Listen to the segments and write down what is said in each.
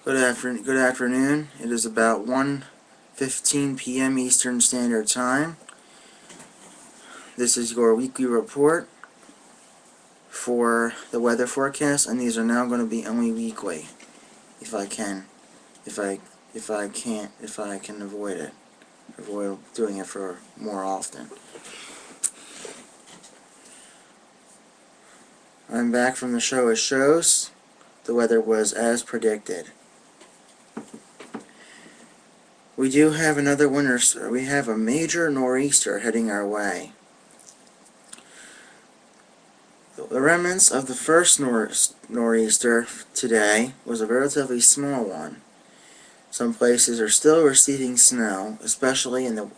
Good afternoon. It is about 1:15 p.m. Eastern Standard Time. This is your weekly report for the weather forecast, and these are now going to be only weekly, if I can, if I can avoid doing it for more often. I'm back from the show as shows. The weather was as predicted. We do have another winter. We have a major nor'easter heading our way. The remnants of the first nor'easter today was a relatively small one. Some places are still receiving snow, especially in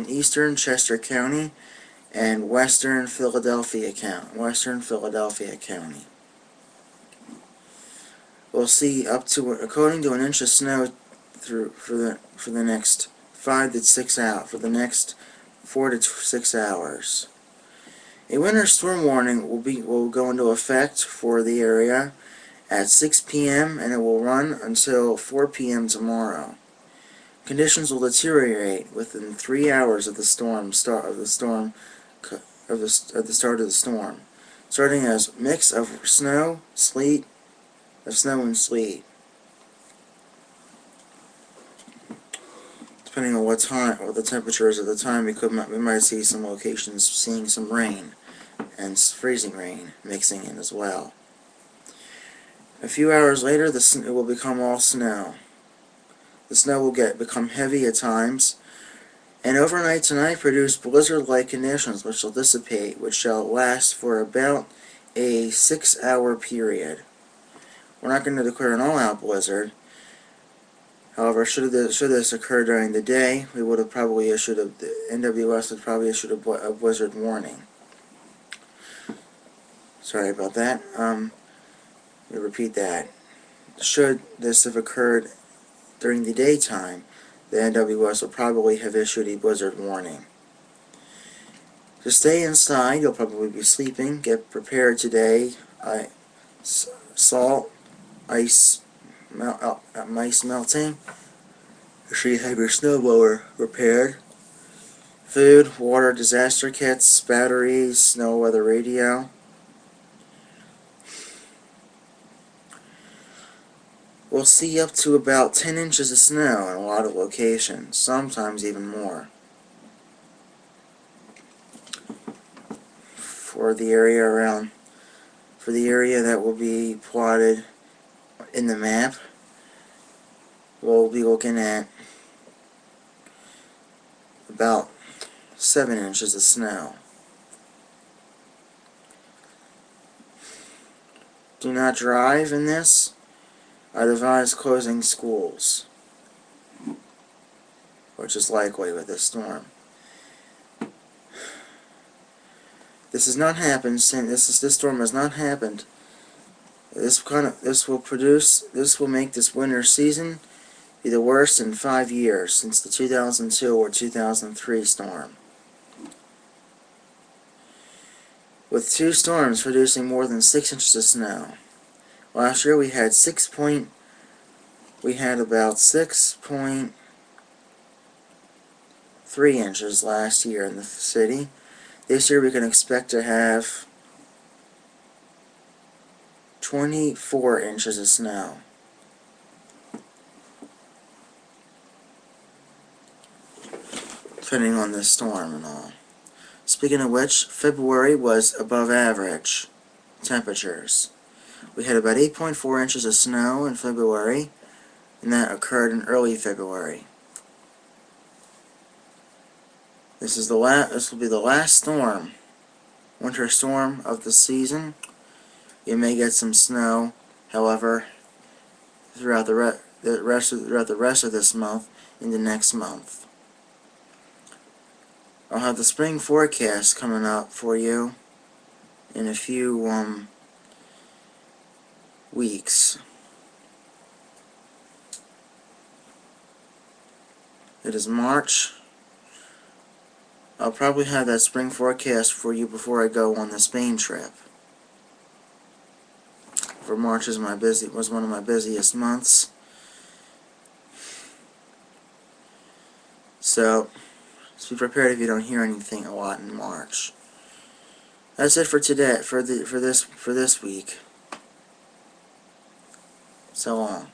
eastern Chester County and western Philadelphia County. We'll see up to, according to, an inch of snow for the next 5 to 6 hours, for the next 4 to 6 hours. A winter storm warning will go into effect for the area at 6 p.m. and it will run until 4 p.m. tomorrow. Conditions will deteriorate within 3 hours of the start of the storm, starting as mix of snow and sleet. Depending on what the temperature is at the time, we might see some locations seeing some rain and freezing rain mixing in as well. A few hours later, it will become all snow. The snow will become heavy at times, and overnight tonight produce blizzard-like conditions which shall dissipate, which shall last for about a 6-hour period. We're not going to declare an all-out blizzard. However, should this occur during the day, the NWS would probably issued a blizzard warning. Sorry about that. Let me repeat that. Should this have occurred during the daytime, the NWS will probably have issued a blizzard warning. To stay inside, you'll probably be sleeping. Get prepared today. Salt, ice melting. Make sure you have your snowblower prepared. Food, water, disaster kits, batteries, snow weather radio. We'll see up to about 10 inches of snow in a lot of locations, sometimes even more. For the area that will be plotted in the map, we'll be looking at about 7 inches of snow. Do not drive in this. I advise closing schools, which is likely with this storm. This has not happened since this storm has not happened. This will make this winter season be the worst in 5 years since the 2002 or 2003 storm. With 2 storms producing more than 6 inches of snow. Last year we had about 6.3 inches last year in the city. This year we can expect to have 24 inches of snow. Depending on this storm and all. Speaking of which, February was above average temperatures. We had about 8.4 inches of snow in February, and that occurred in early February. This will be the last storm, winter storm of the season. You may get some snow, however, throughout the rest of this month into next month. I'll have the spring forecast coming up for you in a few weeks. It is March. I'll probably have that spring forecast for you before I go on the Spain trip. For March was one of my busiest months. So just be prepared if you don't hear anything a lot in March. That's it for today. For this week. So long.